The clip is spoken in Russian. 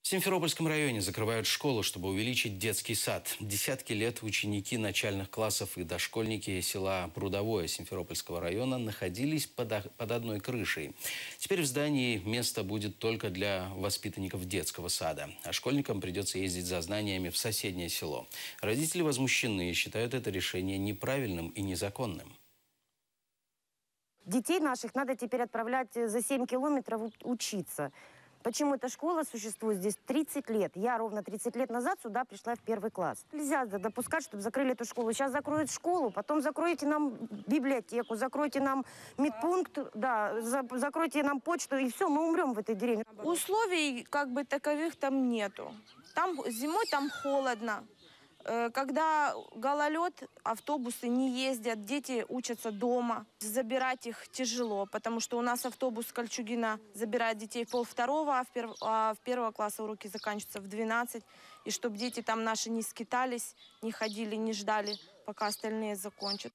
В Симферопольском районе закрывают школу, чтобы увеличить детский сад. Десятки лет ученики начальных классов и дошкольники села Прудовое Симферопольского района находились под одной крышей. Теперь в здании место будет только для воспитанников детского сада. А школьникам придется ездить за знаниями в соседнее село. Родители возмущены и считают это решение неправильным и незаконным. Детей наших надо теперь отправлять за 7 километров учиться. Почему эта школа существует здесь 30 лет? Я ровно 30 лет назад сюда пришла в 1 класс. Нельзя допускать, чтобы закрыли эту школу. Сейчас закроют школу, потом закроете нам библиотеку, закройте нам медпункт, да, закройте нам почту, и все, мы умрем в этой деревне. Условий как бы таковых там нету. Там зимой там холодно. Когда гололед, автобусы не ездят, дети учатся дома. Забирать их тяжело, потому что у нас автобус с Кольчугина забирает детей в 12:30, а в 1 класса уроки заканчиваются в 12. И чтобы дети там наши не скитались, не ходили, не ждали, пока остальные закончат.